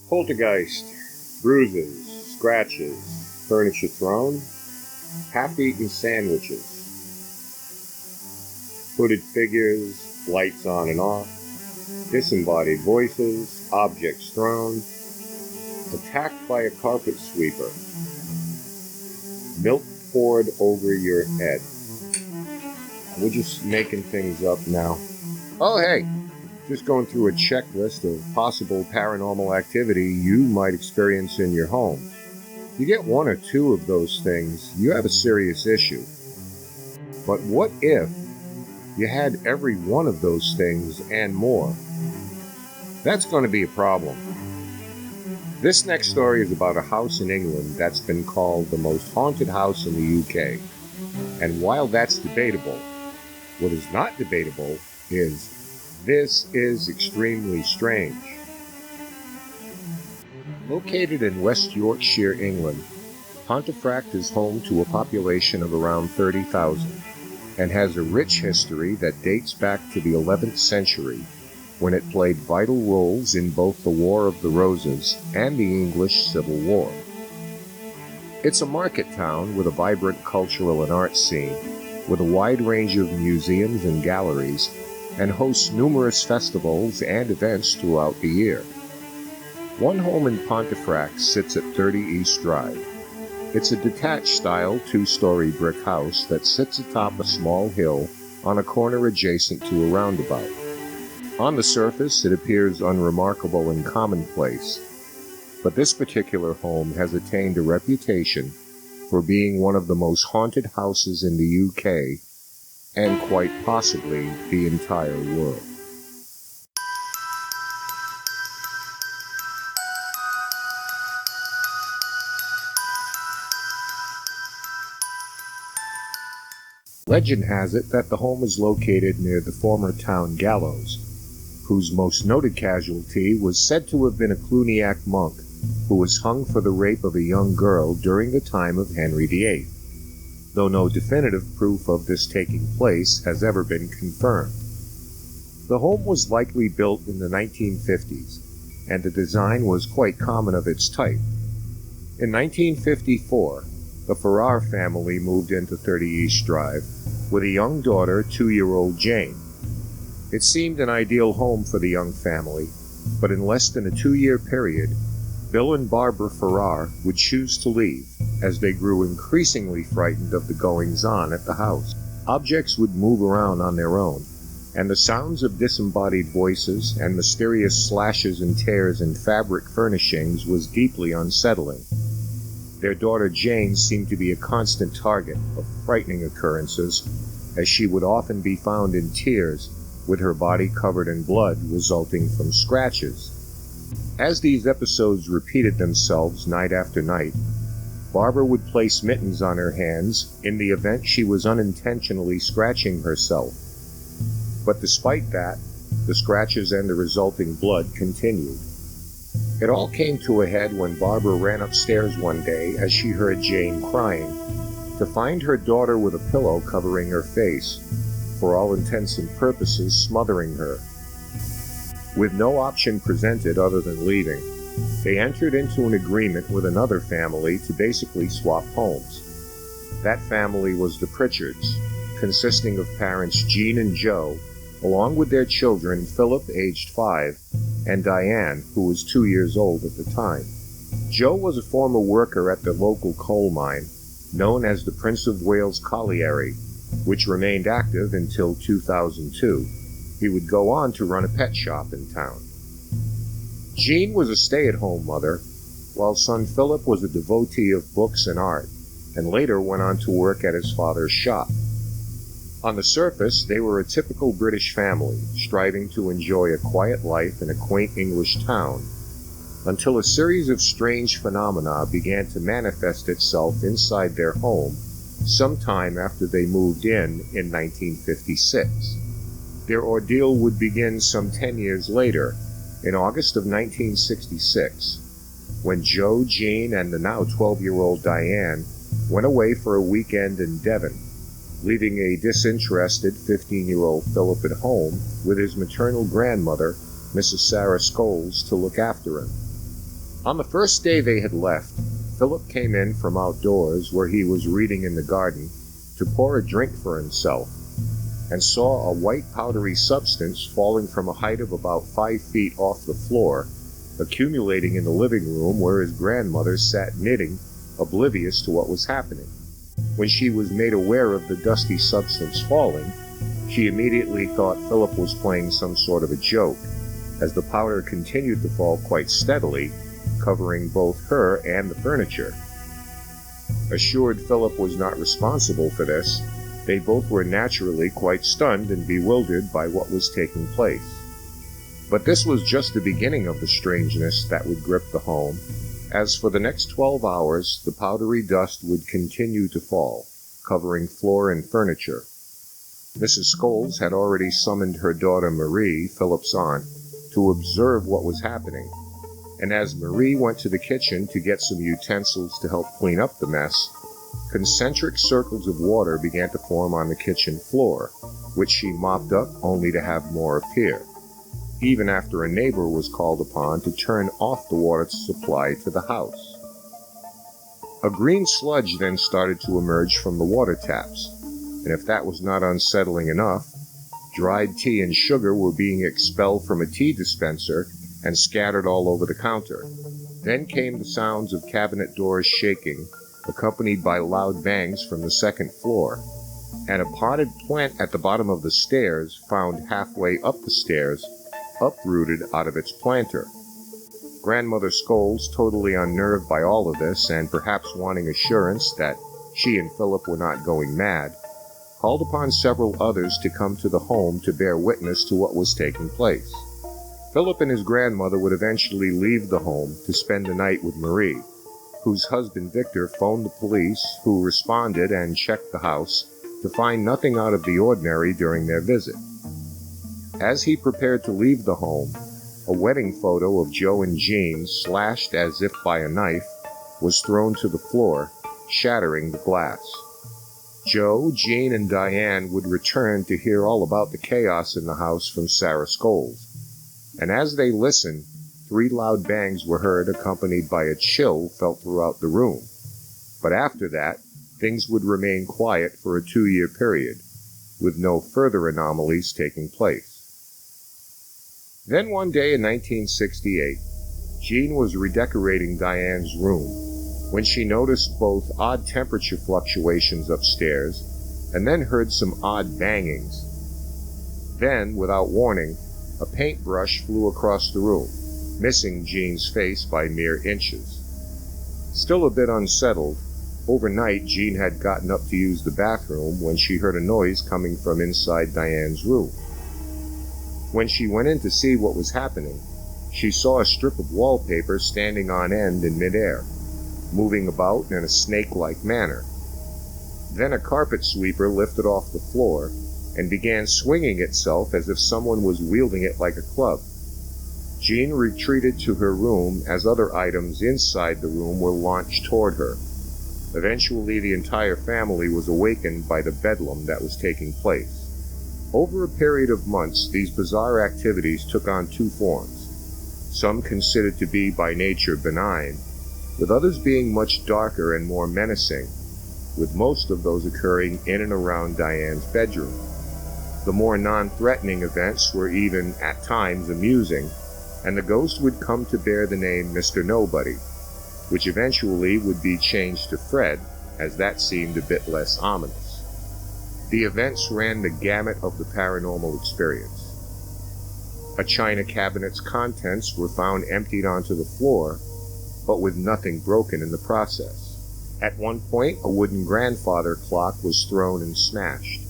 Poltergeist, bruises, scratches, furniture thrown, half-eaten sandwiches, hooded figures, lights on and off, disembodied voices, objects thrown, attacked by a carpet sweeper, milk poured over your head. We're just making things up now. Oh, hey, just going through a checklist of possible paranormal activity you might experience in your home. You get one or two of those things, you have a serious issue. But what if you had every one of those things and more? That's going to be a problem. This next story is about a house in England that's been called the most haunted house in the UK. And while that's debatable, what is not debatable is this is extremely strange. Located in West Yorkshire, England, Ponterfract is home to a population of around 30,000 and has a rich history that dates back to the 11th century, when it played vital roles in both the War of the Roses and the English Civil War. It's a market town with a vibrant cultural and art scene, with a wide range of museums and galleries, and hosts numerous festivals and events throughout the year. One home in Ponterfract sits at 30 East Drive. It's a detached-style two-story brick house that sits atop a small hill on a corner adjacent to a roundabout. On the surface, it appears unremarkable and commonplace, but this particular home has attained a reputation for being one of the most haunted houses in the UK and quite possibly the entire world. Legend has it that the home is located near the former town gallows, whose most noted casualty was said to have been a Cluniac monk who was hung for the rape of a young girl during the time of Henry VIII, though no definitive proof of this taking place has ever been confirmed. The home was likely built in the 1950s, and the design was quite common of its type. In 1954, the Farrar family moved into 30 East Drive with a young daughter, 2-year-old Jane. It seemed an ideal home for the young family, but in less than a 2-year period, Bill and Barbara Farrar would choose to leave as they grew increasingly frightened of the goings-on at the house. Objects would move around on their own, and the sounds of disembodied voices and mysterious slashes and tears in fabric furnishings was deeply unsettling. Their daughter Jane seemed to be a constant target of frightening occurrences, as she would often be found in tears with her body covered in blood resulting from scratches. As these episodes repeated themselves night after night, Barbara would place mittens on her hands in the event she was unintentionally scratching herself. But despite that, the scratches and the resulting blood continued. It all came to a head when Barbara ran upstairs one day as she heard Jane crying, to find her daughter with a pillow covering her face, for all intents and purposes smothering her. With no option presented other than leaving, they entered into an agreement with another family to basically swap homes. That family was the Pritchards, consisting of parents Jean and Joe, along with their children Philip, aged 5, and Diane, who was 2 years old at the time. Joe was a former worker at the local coal mine, known as the Prince of Wales Colliery, which remained active until 2002. He would go on to run a pet shop in town. Jean was a stay-at-home mother, while son Philip was a devotee of books and art, and later went on to work at his father's shop. On the surface, they were a typical British family, striving to enjoy a quiet life in a quaint English town, until a series of strange phenomena began to manifest itself inside their home sometime after they moved in 1956. Their ordeal would begin some 10 years later, in August of 1966, when Joe, Jean, and the now 12-year-old Diane went away for a weekend in Devon, leaving a disinterested 15-year-old Philip at home with his maternal grandmother, Mrs. Sarah Scholes, to look after him. On the first day they had left, Philip came in from outdoors where he was reading in the garden to pour a drink for himself, and saw a white powdery substance falling from a height of about 5 feet off the floor, accumulating in the living room where his grandmother sat knitting, oblivious to what was happening. When she was made aware of the dusty substance falling, she immediately thought Philip was playing some sort of a joke, as the powder continued to fall quite steadily, covering both her and the furniture. Assured Philip was not responsible for this, they both were naturally quite stunned and bewildered by what was taking place. But this was just the beginning of the strangeness that would grip the home, as for the next 12 hours the powdery dust would continue to fall, covering floor and furniture. Mrs. Scholes had already summoned her daughter Marie, Philip's aunt, to observe what was happening, and as Marie went to the kitchen to get some utensils to help clean up the mess, concentric circles of water began to form on the kitchen floor, which she mopped up only to have more appear, even after a neighbor was called upon to turn off the water supply to the house. A green sludge then started to emerge from the water taps, and if that was not unsettling enough, dried tea and sugar were being expelled from a tea dispenser and scattered all over the counter. Then came the sounds of cabinet doors shaking, accompanied by loud bangs from the second floor, and a potted plant at the bottom of the stairs, found halfway up the stairs, uprooted out of its planter. Grandmother Scholes, totally unnerved by all of this, and perhaps wanting assurance that she and Philip were not going mad, called upon several others to come to the home to bear witness to what was taking place. Philip and his grandmother would eventually leave the home to spend the night with Marie, whose husband Victor phoned the police, who responded and checked the house to find nothing out of the ordinary during their visit. As he prepared to leave the home, a wedding photo of Joe and Jean, slashed as if by a knife, was thrown to the floor, shattering the glass. Joe, Jean, and Diane would return to hear all about the chaos in the house from Sarah Scholes, and as they listened, 3 loud bangs were heard, accompanied by a chill felt throughout the room. But after that, things would remain quiet for a 2-year period, with no further anomalies taking place. Then one day in 1968, Jean was redecorating Diane's room when she noticed both odd temperature fluctuations upstairs and then heard some odd bangings. Then, without warning, a paintbrush flew across the room, missing Jean's face by mere inches. Still a bit unsettled, overnight Jean had gotten up to use the bathroom when she heard a noise coming from inside Diane's room. When she went in to see what was happening, she saw a strip of wallpaper standing on end in midair, moving about in a snake-like manner. Then a carpet sweeper lifted off the floor and began swinging itself as if someone was wielding it like a club. Jean retreated to her room as other items inside the room were launched toward her. Eventually, the entire family was awakened by the bedlam that was taking place. Over a period of months, these bizarre activities took on 2 forms, some considered to be by nature benign, with others being much darker and more menacing, with most of those occurring in and around Diane's bedroom. The more non-threatening events were even, at times, amusing, and the ghost would come to bear the name Mr. Nobody, which eventually would be changed to Fred, as that seemed a bit less ominous. The events ran the gamut of the paranormal experience. A china cabinet's contents were found emptied onto the floor, but with nothing broken in the process. At one point, a wooden grandfather clock was thrown and smashed.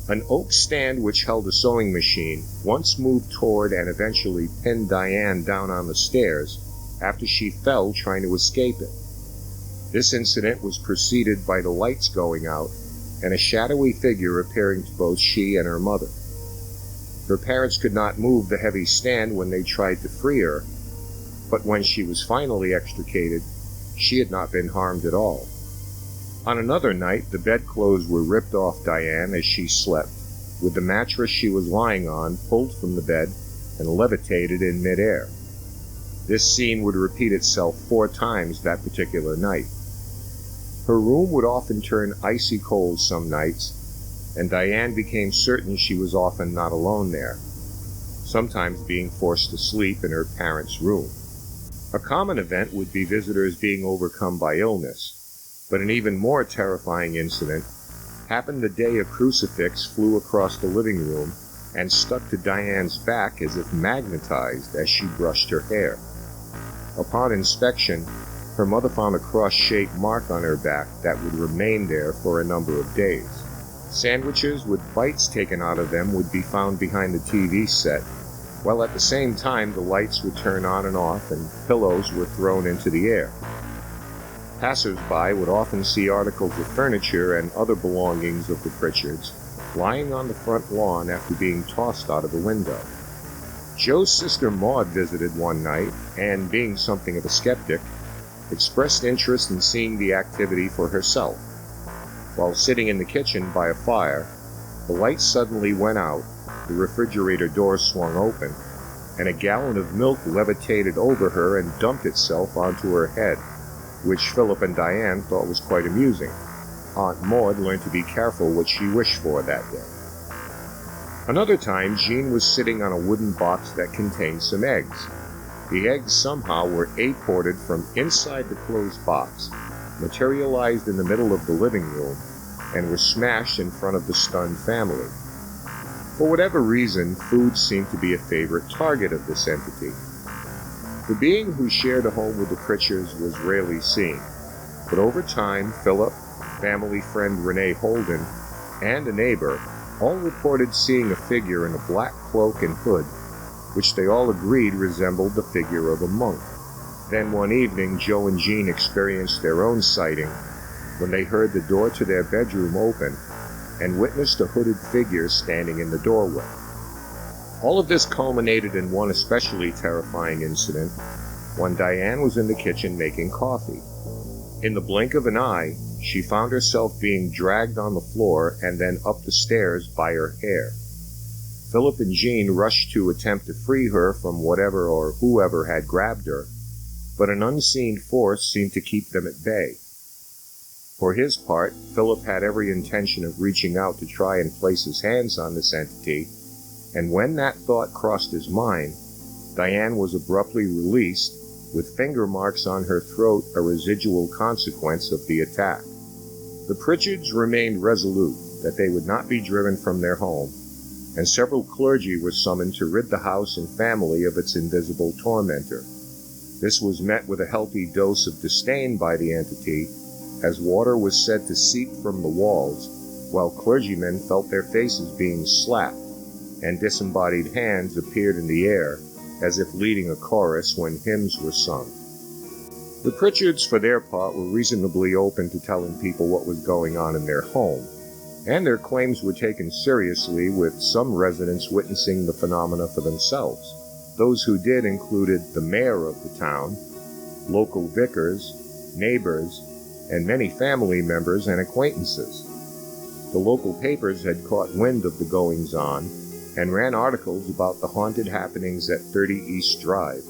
An oak stand which held a sewing machine once moved toward and eventually pinned Diane down on the stairs after she fell trying to escape it. This incident was preceded by the lights going out and a shadowy figure appearing to both she and her mother. Her parents could not move the heavy stand when they tried to free her, but when she was finally extricated, she had not been harmed at all. On another night, the bedclothes were ripped off Diane as she slept, with the mattress she was lying on pulled from the bed and levitated in midair. This scene would repeat itself 4 times that particular night. Her room would often turn icy cold some nights, and Diane became certain she was often not alone there, sometimes being forced to sleep in her parents' room. A common event would be visitors being overcome by illness, but an even more terrifying incident happened the day a crucifix flew across the living room and stuck to Diane's back as if magnetized as she brushed her hair. Upon inspection, her mother found a cross-shaped mark on her back that would remain there for a number of days. Sandwiches with bites taken out of them would be found behind the TV set, while at the same time the lights would turn on and off and pillows were thrown into the air. Passers-by would often see articles of furniture and other belongings of the Pritchards lying on the front lawn after being tossed out of the window. Joe's sister Maud visited one night and, being something of a skeptic, expressed interest in seeing the activity for herself. While sitting in the kitchen by a fire, the light suddenly went out, the refrigerator door swung open, and a gallon of milk levitated over her and dumped itself onto her head, which Philip and Diane thought was quite amusing. Aunt Maud learned to be careful what she wished for that day. Another time, Jean was sitting on a wooden box that contained some eggs. The eggs somehow were apported from inside the closed box, materialized in the middle of the living room, and were smashed in front of the stunned family. For whatever reason, food seemed to be a favorite target of this entity. The being who shared a home with the Pritchards was rarely seen, but over time, Philip, family friend Renee Holden, and a neighbor all reported seeing a figure in a black cloak and hood, which they all agreed resembled the figure of a monk. Then one evening, Joe and Jean experienced their own sighting when they heard the door to their bedroom open and witnessed a hooded figure standing in the doorway. All of this culminated in one especially terrifying incident when Diane was in the kitchen making coffee. In the blink of an eye, she found herself being dragged on the floor and then up the stairs by her hair. Philip and Jean rushed to attempt to free her from whatever or whoever had grabbed her, but an unseen force seemed to keep them at bay. For his part, Philip had every intention of reaching out to try and place his hands on this entity, and when that thought crossed his mind, Diane was abruptly released, with finger marks on her throat, a residual consequence of the attack. The Pritchards remained resolute that they would not be driven from their home, and several clergy were summoned to rid the house and family of its invisible tormentor. This was met with a healthy dose of disdain by the entity, as water was said to seep from the walls, while clergymen felt their faces being slapped, and disembodied hands appeared in the air, as if leading a chorus when hymns were sung. The Pritchards, for their part, were reasonably open to telling people what was going on in their home, and their claims were taken seriously, with some residents witnessing the phenomena for themselves. Those who did included the mayor of the town, local vicars, neighbors, and many family members and acquaintances. The local papers had caught wind of the goings-on and ran articles about the haunted happenings at 30 East Drive,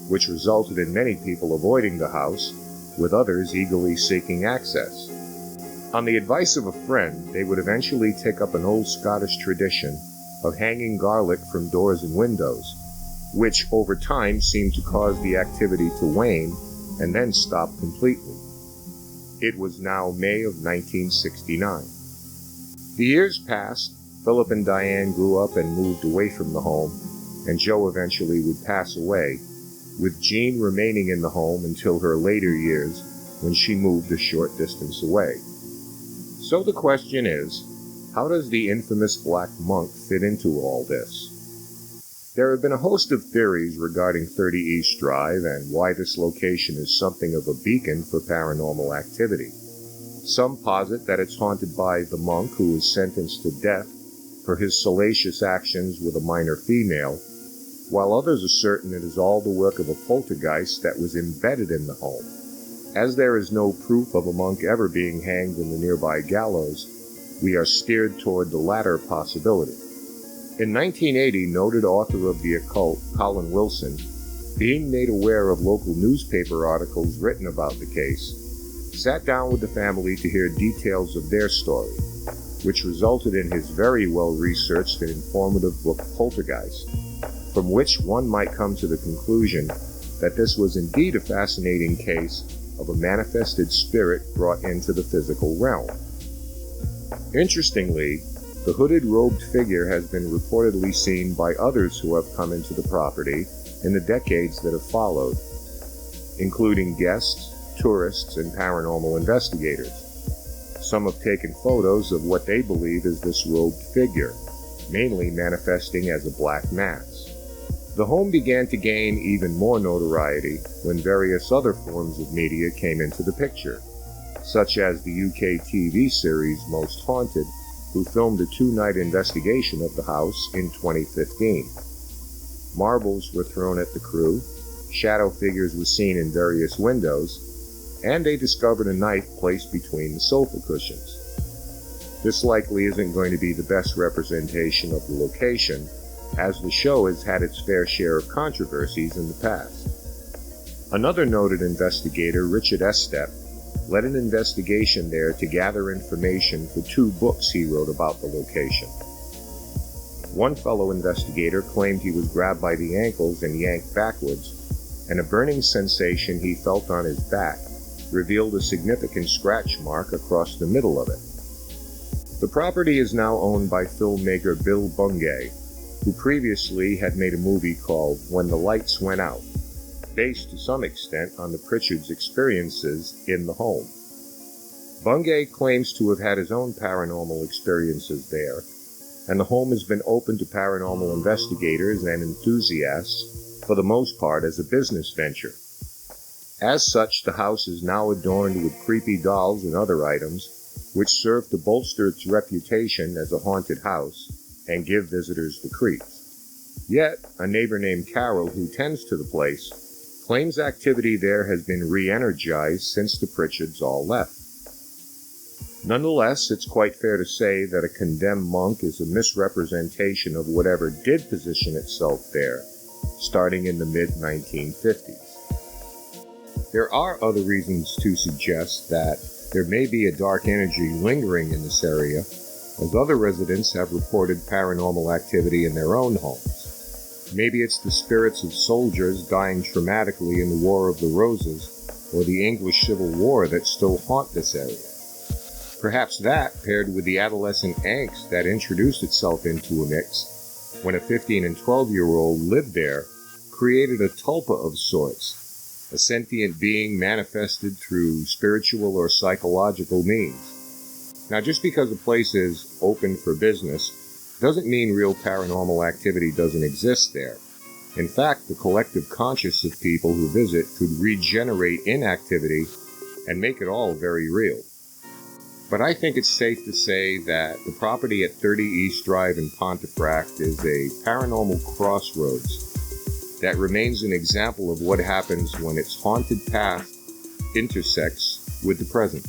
which resulted in many people avoiding the house, with others eagerly seeking access. On the advice of a friend, they would eventually take up an old Scottish tradition of hanging garlic from doors and windows, which over time seemed to cause the activity to wane and then stop completely. It was now May of 1969. The years passed, Philip and Diane grew up and moved away from the home, and Joe eventually would pass away, with Jean remaining in the home until her later years when she moved a short distance away. So the question is, how does the infamous Black Monk fit into all this? There have been a host of theories regarding 30 East Drive and why this location is something of a beacon for paranormal activity. Some posit that it's haunted by the monk who was sentenced to death for his salacious actions with a minor female, while others are certain it is all the work of a poltergeist that was embedded in the home. As there is no proof of a monk ever being hanged in the nearby gallows, we are steered toward the latter possibility. In 1980, noted author of the occult Colin Wilson being made aware of local newspaper articles written about the case, sat down with the family to hear details of their story, which resulted in his very well-researched and informative book Poltergeist, from which one might come to the conclusion that this was indeed a fascinating case of a manifested spirit brought into the physical realm. Interestingly, the hooded robed figure has been reportedly seen by others who have come into the property in the decades that have followed, including guests, tourists, and paranormal investigators. Some have taken photos of what they believe is this robed figure, mainly manifesting as a black mass. The home began to gain even more notoriety when various other forms of media came into the picture, such as the UK TV series Most Haunted, who filmed a 2-night investigation of the house in 2015. Marbles were thrown at the crew, shadow figures were seen in various windows, and they discovered a knife placed between the sofa cushions. This likely isn't going to be the best representation of the location, as the show has had its fair share of controversies in the past. Another noted investigator, Richard Estep, led an investigation there to gather information for 2 books he wrote about the location. One fellow investigator claimed he was grabbed by the ankles and yanked backwards, and a burning sensation he felt on his back revealed a significant scratch mark across the middle of it. The property is now owned by filmmaker Bill Bungay, who previously had made a movie called When the Lights Went Out, based to some extent on the Pritchards' experiences in the home. Bungay claims to have had his own paranormal experiences there, and the home has been open to paranormal investigators and enthusiasts for the most part as a business venture. As such, the house is now adorned with creepy dolls and other items, which serve to bolster its reputation as a haunted house and give visitors the creeps. Yet, a neighbor named Carol, who tends to the place, claims activity there has been re-energized since the Pritchards all left. Nonetheless, it's quite fair to say that a condemned monk is a misrepresentation of whatever did position itself there, starting in the mid-1950s. There are other reasons to suggest that there may be a dark energy lingering in this area, as other residents have reported paranormal activity in their own homes. Maybe it's the spirits of soldiers dying traumatically in the War of the Roses or the English Civil War that still haunt this area. Perhaps that, paired with the adolescent angst that introduced itself into a mix when a 15 and 12-year-old lived there, created a tulpa of sorts, a sentient being manifested through spiritual or psychological means. Now, just because a place is open for business doesn't mean real paranormal activity doesn't exist there. In fact, the collective conscious of people who visit could regenerate inactivity and make it all very real. But I think it's safe to say that the property at 30 East Drive in Ponterfract is a paranormal crossroads that remains an example of what happens when its haunted past intersects with the present.